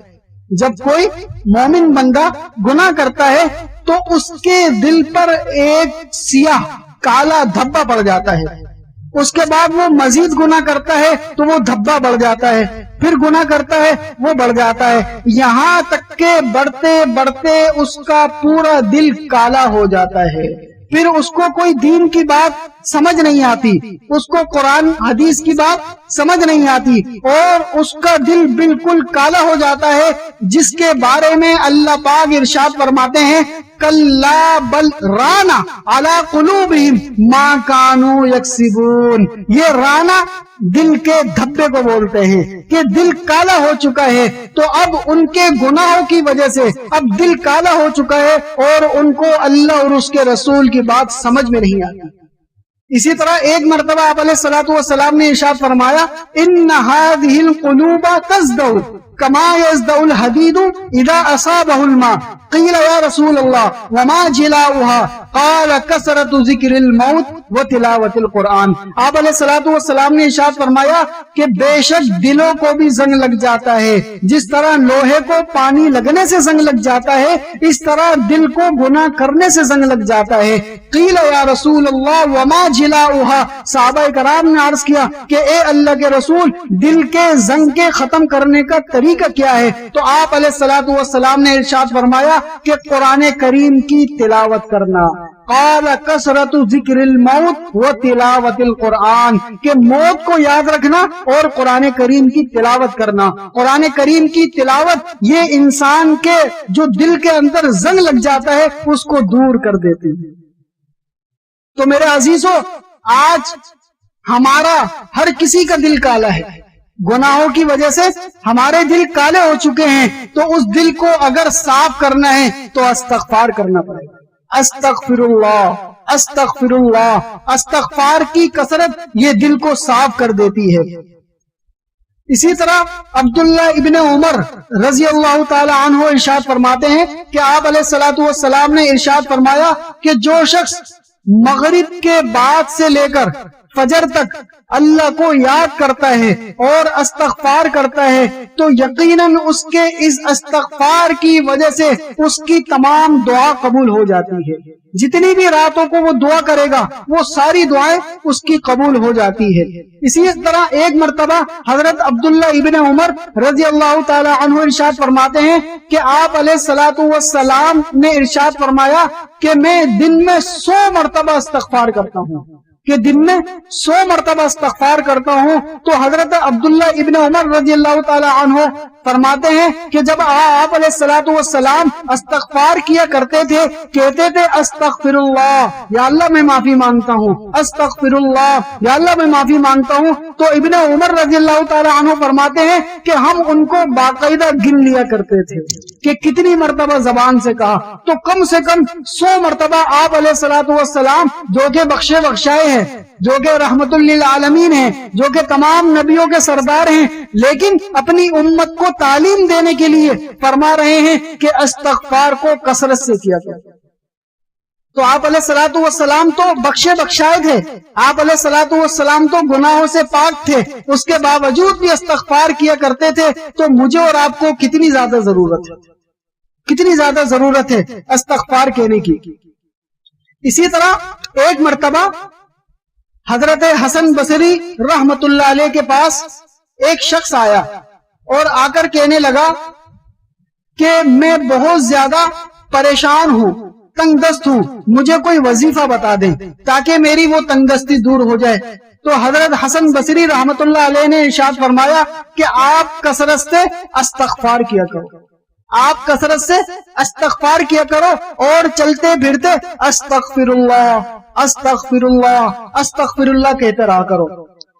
جب کوئی مومن بندہ گناہ کرتا ہے تو اس کے دل پر ایک سیاہ کالا دھبا پڑ جاتا ہے، اس کے بعد وہ مزید گناہ کرتا ہے تو وہ دھبا بڑھ جاتا ہے، پھر گناہ کرتا ہے وہ بڑھ جاتا ہے، یہاں تک کہ بڑھتے بڑھتے اس کا پورا دل کالا ہو جاتا ہے۔ پھر اس کو کوئی دین کی بات سمجھ نہیں آتی، اس کو قرآن حدیث کی بات سمجھ نہیں آتی، اور اس کا دل بالکل کالا ہو جاتا ہے، جس کے بارے میں اللہ پاک ارشاد فرماتے ہیں کلا بل رانا علی قلوبہم ما کانوا یکسبون۔ یہ رانا دل کے دھبے کو بولتے ہیں کہ دل کالا ہو چکا ہے، تو اب ان کے گناہوں کی وجہ سے اب دل کالا ہو چکا ہے اور ان کو اللہ اور اس کے رسول کی بات سمجھ میں نہیں آتی۔ اسی طرح ایک مرتبہ آپ علیہ الصلوۃ والسلام نے ارشاد فرمایا ان هذه القلوب تزدو كما يزدو الحديد اذا اصابه الماء قيل يا رسول الله وما جلاؤها قال كثرة ذکر الموت وتلاوت القرآن۔ آپ علیہ الصلوۃ والسلام نے ارشاد فرمایا کہ بے شک دلوں کو بھی زنگ لگ جاتا ہے، جس طرح لوہے کو پانی لگنے سے زنگ لگ جاتا ہے اس طرح دل کو گناہ کرنے سے زنگ لگ جاتا ہے۔ قیل یا رسول اللہ وما جلاؤها، صحابہ کرام نے عرض کیا کہ اے اللہ کے رسول دل کے زنگ کے ختم کرنے کا طریقہ کیا ہے؟ تو آپ علیہ الصلوۃ والسلام نے ارشاد فرمایا کہ قرآن کریم کی تلاوت کرنا۔ قال کثرت ذکر الموت و تلاوت القرآن، کہ موت کو یاد رکھنا اور قرآن کریم کی تلاوت کرنا۔ قرآن کریم کی تلاوت یہ انسان کے جو دل کے اندر زنگ لگ جاتا ہے اس کو دور کر دیتی ہے۔ تو میرے عزیزو، آج ہمارا ہر کسی کا دل کالا ہے، گناہوں کی وجہ سے ہمارے دل کالے ہو چکے ہیں، تو اس دل کو اگر صاف کرنا ہے تو استغفار کرنا پڑے گا۔ استغفر اللہ استغفر اللہ، استغفار کی کثرت یہ دل کو صاف کر دیتی ہے۔ اسی طرح عبداللہ ابن عمر رضی اللہ تعالی عنہ ارشاد فرماتے ہیں کہ آپ علیہ الصلوۃ والسلام نے ارشاد فرمایا کہ جو شخص مغرب کے بعد سے لے کر فجر تک اللہ کو یاد کرتا ہے اور استغفار کرتا ہے تو یقیناً اس کے اس استغفار کی وجہ سے اس کی تمام دعا قبول ہو جاتی ہے۔ جتنی بھی راتوں کو وہ دعا کرے گا وہ ساری دعائیں اس کی قبول ہو جاتی ہے۔ اسی طرح ایک مرتبہ حضرت عبداللہ ابن عمر رضی اللہ تعالی عنہ ارشاد فرماتے ہیں کہ آپ علیہ الصلوۃ والسلام نے ارشاد فرمایا کہ میں دن میں 100 مرتبہ استغفار کرتا ہوں، کہ دن میں 100 مرتبہ استغفار کرتا ہوں۔ تو حضرت عبداللہ ابن عمر رضی اللہ تعالی عنہ فرماتے ہیں کہ جب آپ علیہ الصلوۃ والسلام استغفار کیا کرتے تھے کہتے تھے استغفر اللہ، یا اللہ میں معافی مانگتا ہوں، استغفر اللہ، یا اللہ میں معافی مانگتا ہوں۔ تو ابن عمر رضی اللہ تعالی عنہ فرماتے ہیں کہ ہم ان کو باقاعدہ گن لیا کرتے تھے کہ کتنی مرتبہ زبان سے کہا، تو کم سے کم 100 مرتبہ آپ علیہ الصلوۃ والسلام جو کہ بخشے بخشائے ہیں، جو کہ رحمت للعالمین ہیں، جو کہ تمام نبیوں کے سردار ہیں، لیکن اپنی امت کو تعلیم دینے کے لیے فرما رہے ہیں کہ استغفار کو کثرت سے کیا کرو۔ تو آپ علیہ الصلوۃ والسلام تو بخشے بخشائے تھے، آپ علیہ الصلوۃ والسلام تو گناہوں سے پاک تھے، اس کے باوجود بھی استغفار کیا کرتے تھے۔ تو مجھے اور آپ کو کتنی زیادہ ضرورت ہے، کتنی زیادہ ضرورت ہے استغفار کہنے کی۔ اسی طرح ایک مرتبہ حضرت حسن بصری رحمت اللہ علیہ کے پاس ایک شخص آیا اور آ کر کہنے لگا کہ میں بہت زیادہ پریشان ہوں، تنگ دست ہوں، مجھے کوئی وظیفہ بتا دیں تاکہ میری وہ تنگ دستی دور ہو جائے۔ تو حضرت حسن بصری رحمت اللہ علیہ نے ارشاد فرمایا کہ آپ کثرت سے استغفار کیا کرو، آپ کثرت سے استغفار کیا کرو اور چلتے پھرتے استغفر اللہ استغفر اللہ استغفر اللہ کہتے رہا کرو۔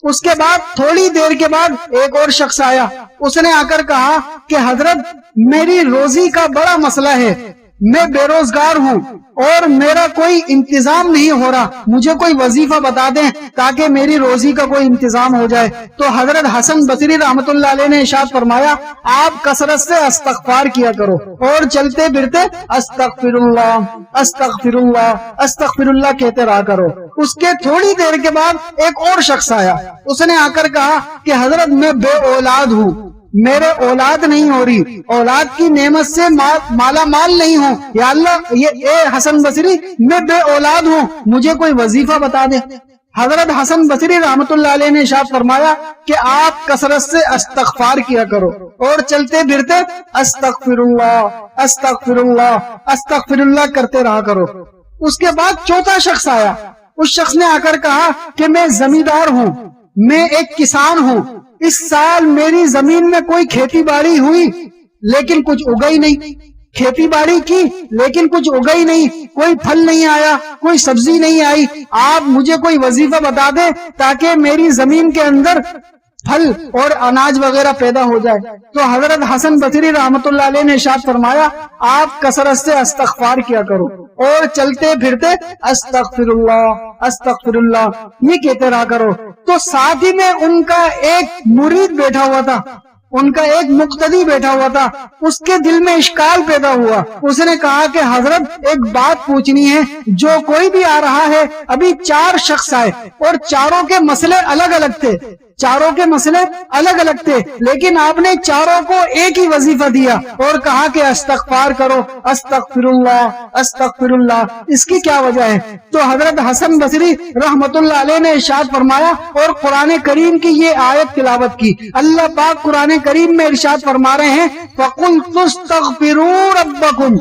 اس کے بعد تھوڑی دیر کے بعد ایک اور شخص آیا، اس نے آ کر کہا کہ حضرت میری روزی کا بڑا مسئلہ ہے، میں بے روزگار ہوں اور میرا کوئی انتظام نہیں ہو رہا، مجھے کوئی وظیفہ بتا دیں تاکہ میری روزی کا کوئی انتظام ہو جائے۔ تو حضرت حسن بصری رحمت اللہ علیہ نے ارشاد فرمایا آپ کثرت سے استغفار کیا کرو اور چلتے پھرتے استغفر اللہ استغفر اللہ استغفر اللہ کہتے رہا کرو۔ اس کے تھوڑی دیر کے بعد ایک اور شخص آیا، اس نے آ کر کہا کہ حضرت میں بے اولاد ہوں، میرے اولاد نہیں ہو رہی، اولاد کی نعمت سے مالا مال نہیں ہوں، یا اللہ اے حسن بصری میں بے اولاد ہوں، مجھے کوئی وظیفہ بتا دے۔ حضرت حسن بصری رحمت اللہ علیہ نے ارشاد فرمایا کہ آپ کثرت سے استغفار کیا کرو اور چلتے پھرتے استغفر اللہ استغفر اللہ استغفر اللہ کرتے رہا کرو۔ اس کے بعد چوتھا شخص آیا، اس شخص نے آ کر کہا کہ میں زمیندار ہوں، میں ایک کسان ہوں، اس سال میری زمین میں کوئی کھیتی باڑی ہوئی لیکن کچھ اگا ہی نہیں، کھیتی باڑی کی لیکن کچھ اگا ہی نہیں، کوئی پھل نہیں آیا، کوئی سبزی نہیں آئی، آپ مجھے کوئی وظیفہ بتا دیں تاکہ میری زمین کے اندر پھل اور اناج وغیرہ پیدا ہو جائے۔ تو حضرت حسن بصری رحمت اللہ علیہ نے ارشاد فرمایا آپ کثرت سے استغفار کیا کرو اور چلتے پھرتے استغفر اللہ یہ کہتے رہا کرو۔ تو ساتھ ہی میں ان کا ایک مرید بیٹھا ہوا تھا، ان کا ایک مقتدی بیٹھا ہوا تھا، اس کے دل میں اشکال پیدا ہوا، اس نے کہا کہ حضرت ایک بات پوچھنی ہے، جو کوئی بھی آ رہا ہے، ابھی 4 شخص آئے اور چاروں کے مسئلے الگ الگ تھے، چاروں کے مسئلے الگ الگ تھے، لیکن آپ نے چاروں کو ایک ہی وظیفہ دیا اور کہا کہ استغفار کرو، استغفر اللہ، اس کی کیا وجہ ہے؟ تو حضرت حسن بصری رحمت اللہ علیہ نے ارشاد فرمایا اور قرآن کریم کی یہ آیت تلاوت کی۔ اللہ پاک قرآن کریم میں ارشاد فرما رہے ہیں فَقُلْتُ اسْتَغْفِرُوا رَبَّكُمْ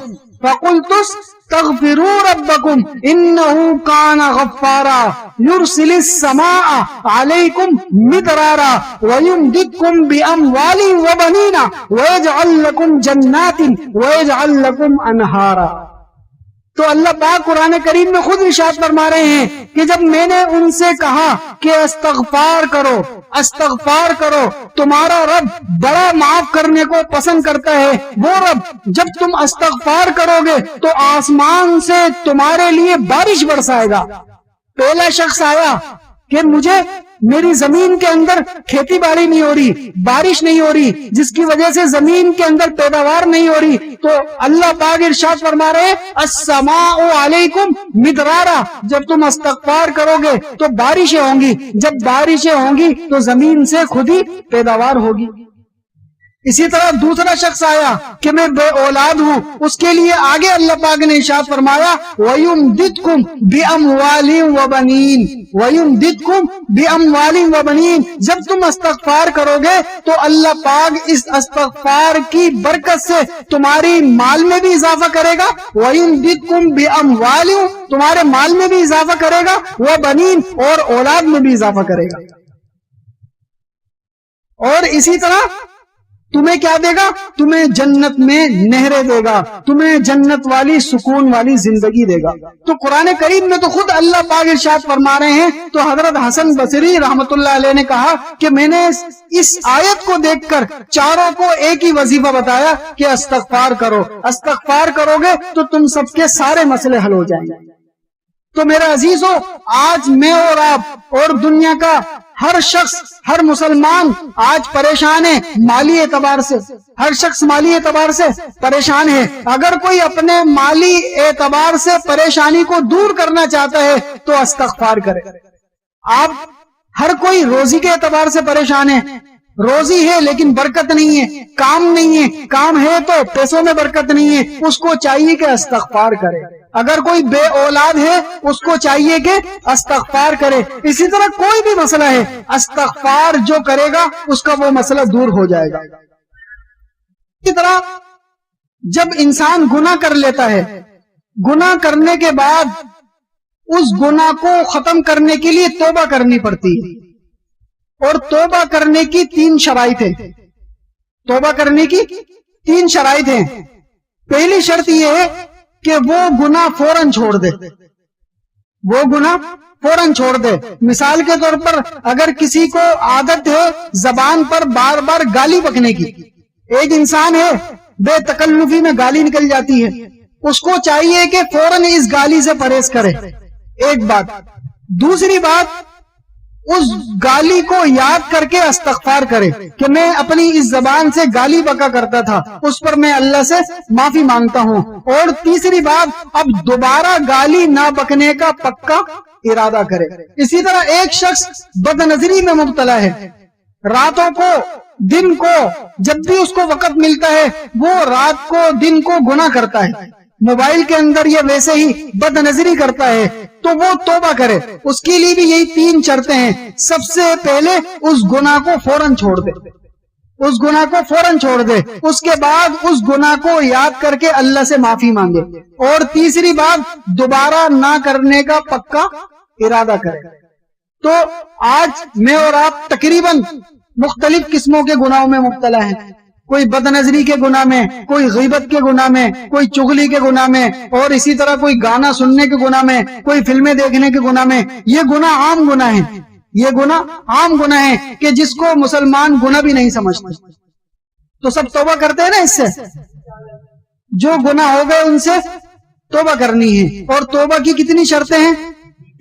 فَقُلْتُ اسْتَغْفِرُوا رَبَّكُمْ إِنَّهُ كَانَ غَفَّارًا يُرْسِلِ السَّمَاءَ عَلَيْكُمْ مِدْرَارًا وَيُمْدِدْكُمْ بِأَمْوَالٍ وَبَنِينَ وَيَجْعَلْ لَكُمْ جَنَّاتٍ وَيَجْعَلْ لَكُمْ أَنْهَارًا۔ تو اللہ پاک قرآن کریم میں خود ارشاد فرما رہے ہیں کہ جب میں نے ان سے کہا کہ استغفار کرو، تمہارا رب بڑا معاف کرنے کو پسند کرتا ہے، وہ رب جب تم استغفار کرو گے تو آسمان سے تمہارے لیے بارش برسائے گا۔ پہلا شخص آیا کہ مجھے میری زمین کے اندر کھیتی باڑی نہیں ہو رہی، بارش نہیں ہو رہی، جس کی وجہ سے زمین کے اندر پیداوار نہیں ہو رہی، تو اللہ پاک ارشاد فرما رہے السماء علیکم مدرارا، جب تم استغفار کرو گے تو بارشیں ہوں گی، جب بارشیں ہوں گی تو زمین سے خود ہی پیداوار ہوگی۔ اسی طرح دوسرا شخص آیا کہ میں بے اولاد ہوں، اس کے لیے آگے اللہ پاک نے ارشاد فرمایا وَيُمْدِدْكُمْ بِأَمْوَالٍ وَبَنِينَ وَيُمْدِدْكُمْ بِأَمْوَالٍ وَبَنِينَ، جب تم استغفار کرو گے تو اللہ پاک اس استغفار کی برکت سے تمہاری مال میں بھی اضافہ کرے گا، وَيُمْدِدْكُمْ بِأَمْوَالٍ، تمہارے مال میں بھی اضافہ کرے گا، وَبَنِينَ، اور اولاد میں بھی اضافہ کرے گا۔ اور اسی طرح تمہیں کیا دے گا؟ تمہیں جنت میں نہریں دے گا، تمہیں جنت والی سکون والی زندگی دے گا۔ تو قرآن کریم میں تو خود اللہ پاک ارشاد فرما رہے ہیں۔ تو حضرت حسن بصری رحمت اللہ علیہ نے کہا کہ میں نے اس آیت کو دیکھ کر چاروں کو ایک ہی وظیفہ بتایا کہ استغفار کرو، استغفار کرو گے تو تم سب کے سارے مسئلے حل ہو جائیں گے۔ تو میرے عزیزو، آج میں اور آپ اور دنیا کا ہر شخص، ہر مسلمان آج پریشان ہے مالی اعتبار سے، ہر شخص مالی اعتبار سے پریشان ہے۔ اگر کوئی اپنے مالی اعتبار سے پریشانی کو دور کرنا چاہتا ہے تو استغفار کرے۔ آپ ہر کوئی روزی کے اعتبار سے پریشان ہے، روزی ہے لیکن برکت نہیں ہے، کام نہیں ہے، کام ہے تو پیسوں میں برکت نہیں ہے، اس کو چاہیے کہ استغفار کرے۔ اگر کوئی بے اولاد ہے اس کو چاہیے کہ استغفار کرے۔ اسی طرح کوئی بھی مسئلہ ہے، استغفار جو کرے گا اس کا وہ مسئلہ دور ہو جائے گا۔ اسی طرح جب انسان گناہ کر لیتا ہے، گناہ کرنے کے بعد اس گناہ کو ختم کرنے کے لیے توبہ کرنی پڑتی ہے، اور توبہ کرنے کی 3 شرائط ہیں۔ توبہ کرنے کی 3 شرائط ہیں۔ پہلی شرط یہ ہے کہ وہ گناہ فوراً چھوڑ دے، وہ گناہ فوراً چھوڑ دے۔ مثال کے طور پر اگر کسی کو عادت ہے زبان پر بار بار گالی بکنے کی، ایک انسان ہے بے تکلفی میں گالی نکل جاتی ہے، اس کو چاہیے کہ فوراً اس گالی سے پرہیز کرے، ایک بات۔ دوسری بات، اس گالی کو یاد کر کے استغفار کرے کہ میں اپنی اس زبان سے گالی بکا کرتا تھا، اس پر میں اللہ سے معافی مانگتا ہوں۔ اور تیسری بات، اب دوبارہ گالی نہ بکنے کا پکا ارادہ کرے۔ اسی طرح ایک شخص بد نظری میں مبتلا ہے، راتوں کو دن کو جب بھی اس کو وقت ملتا ہے وہ رات کو دن کو گناہ کرتا ہے، موبائل کے اندر یہ ویسے ہی بد نظری کرتا ہے، تو وہ توبہ کرے۔ اس کے لیے بھی یہی 3 شرطیں ہیں۔ سب سے پہلے اس گناہ کو فوراً چھوڑ دے، اس گناہ کو فوراً چھوڑ دے، اس کے بعد اس گناہ کو یاد کر کے اللہ سے معافی مانگے، اور تیسری بات دوبارہ نہ کرنے کا پکا ارادہ کرے. تو آج میں اور آپ تقریباً مختلف قسموں کے گناہوں میں مبتلا ہیں. کوئی بد نظری کے گناہ میں، کوئی غیبت کے گناہ میں، کوئی چغلی کے گناہ میں، اور اسی طرح کوئی گانا سننے کے گناہ میں، کوئی فلمیں دیکھنے کے گناہ میں. یہ گناہ عام گناہ ہیں، یہ گناہ عام گناہ ہیں کہ جس کو مسلمان گناہ بھی نہیں سمجھتے. تو سب توبہ کرتے ہیں نا اس سے. جو گناہ ہو گئے ان سے توبہ کرنی ہے. اور توبہ کی کتنی شرطیں ہیں؟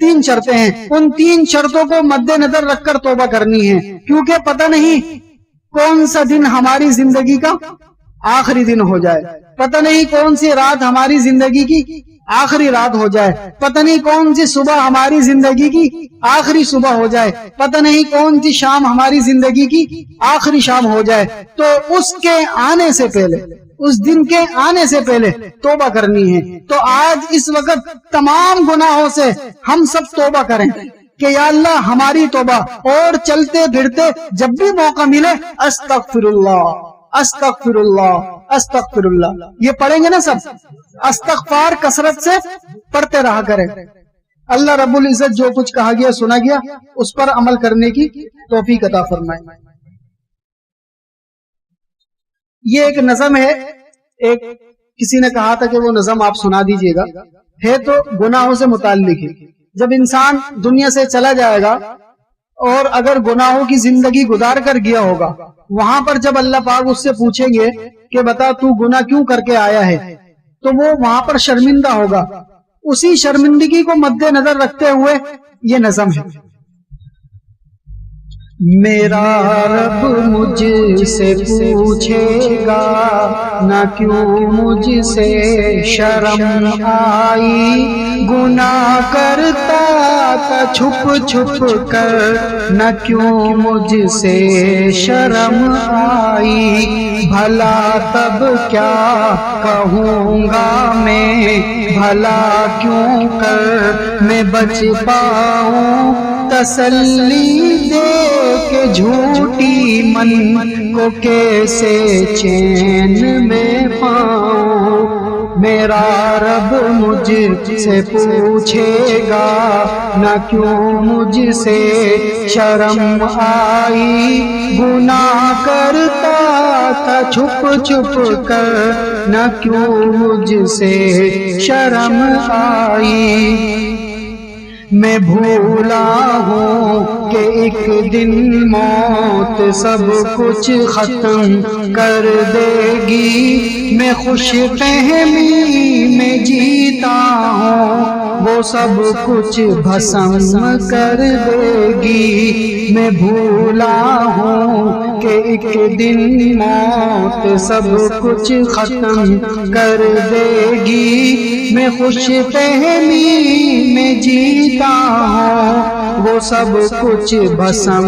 3 شرطیں ہیں. ان 3 شرطوں کو مد نظر رکھ کر توبہ کرنی ہے، کیونکہ پتہ نہیں کون سا دن ہماری زندگی کا آخری دن ہو جائے، پتہ نہیں کون سی رات ہماری زندگی کی آخری رات ہو جائے، پتہ نہیں کون سی صبح ہماری زندگی کی آخری صبح ہو جائے، پتہ نہیں کون سی شام ہماری زندگی کی آخری شام ہو جائے. تو اس کے آنے سے پہلے، اس دن کے آنے سے پہلے توبہ کرنی ہے. تو آج اس وقت تمام گناہوں سے ہم سب توبہ کریں کہ یا اللہ ہماری توبہ. اور چلتے پھرتے جب بھی موقع ملے استغفر اللہ، استغفر اللہ، استغفر اللہ، یہ پڑھیں گے نا سب. استغفار کثرت سے پڑھتے رہا کریں. اللہ رب العزت جو کچھ کہا گیا سنا گیا اس پر عمل کرنے کی توفیق عطا فرمائے. یہ ایک نظم ہے، ایک کسی نے کہا تھا کہ وہ نظم آپ سنا دیجئے گا. ہے تو گناہوں سے متعلق ہے. جب انسان دنیا سے چلا جائے گا اور اگر گناہوں کی زندگی گزار کر گیا ہوگا، وہاں پر جب اللہ پاک اس سے پوچھیں گے کہ بتا تو گناہ کیوں کر کے آیا ہے، تو وہ وہاں پر شرمندہ ہوگا. اسی شرمندگی کو مد نظر رکھتے ہوئے یہ نظم ہے. میرا رب مجھ سے پوچھے گا نہ کیوں مجھ سے شرم آئی، گناہ کرتا تھا چھپ چھپ کر نہ کیوں مجھ سے شرم آئی. بھلا تب کیا کہوں گا میں، بھلا کیوں کر میں بچ پاؤں، تسلی دے کہ جھوٹی من کو کیسے چین میں پاؤں. میرا رب مجھ سے پوچھے گا نہ کیوں مجھ سے شرم آئی، گناہ کرتا تھا چھپ چھپ کر نہ کیوں مجھ سے شرم آئی. میں بھولا ہوں کہ ایک دن موت سب کچھ ختم کر دے گی، میں خوش فہمی میں جیتا ہوں وہ سب کچھ بھسم کر دے گی. میں بھولا ہوں کہ ایک دن موت سب کچھ ختم کر دے گی، میں خوش فہمی میں جیتا ہوں وہ سب کچھ بھسم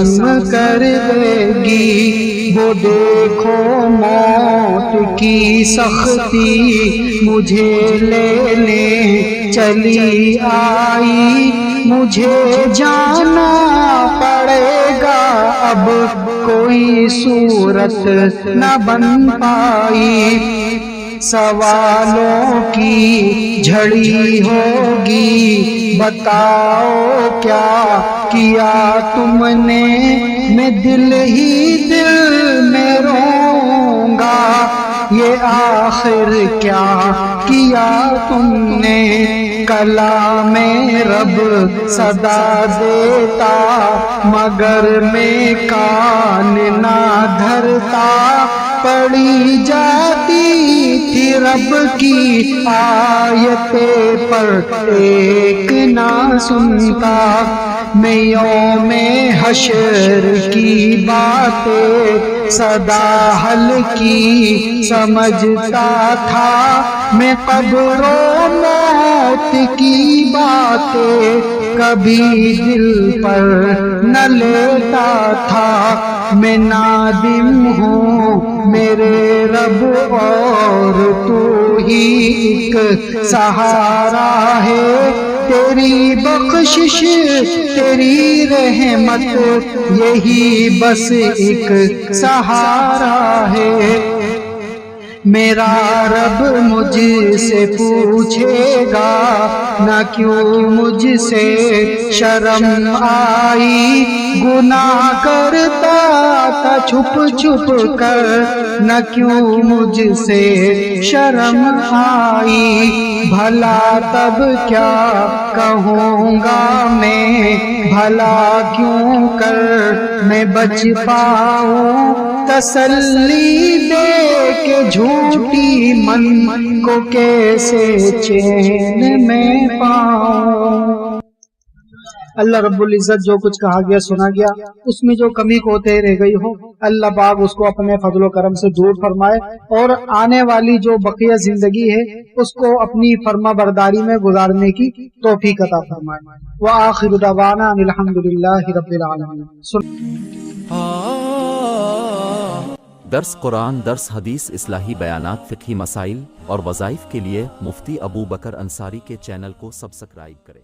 کر دے گی. وہ دیکھو موت کی سختی مجھے لینے چلی آئی، مجھے جانا پڑے گا اب کوئی صورت نہ بن پائی. سوالوں کی جھڑی ہوگی بتاؤ کیا کیا تم نے، میں دل ہی دل میں روں گا یہ آخر کیا کیا تم نے. کلام رب صدا دیتا مگر میں کان نہ دھرتا، پڑی جاتی تھی رب کی آیتیں پر ایک نہ سنتا. میں یوم حشر کی باتیں سدا حل کی سمجھتا تھا، میں قبر و موت کی باتیں کبھی دل پر نہ لیتا تھا. میں نادم ہوں میرے رب اور تو ہی ایک سہارا ہے، تیری بخشش تیری رحمت یہی بس ایک سہارا ہے. میرا رب مجھ سے پوچھے گا نہ کیوں مجھ سے شرم آئی، گناہ کرتا تھا چھپ چھپ کر، نہ کیوں مجھ سے شرم آئی، بھلا تب کیا کہوں گا میں، بھلا کیوں کر میں بچ پاؤں، تسلی دے کے جھوٹی من کو کیسے چین میں پاؤں۔ اللہ رب العزت جو کچھ کہا گیا سنا گیا، اس میں جو کمی کوتاہی رہ گئی ہو اللہ پاک اس کو اپنے فضل و کرم سے دور فرمائے، اور آنے والی جو بقیہ زندگی ہے اس کو اپنی فرما برداری میں گزارنے کی توفیق عطا فرمائے۔ وآخر دعوانا الحمد للہ رب العالمین۔ درس قرآن، درس حدیث، اصلاحی بیانات، فقہی مسائل اور وظائف کے لیے مفتی ابو بکر انصاری کے چینل کو سبسکرائب کریں۔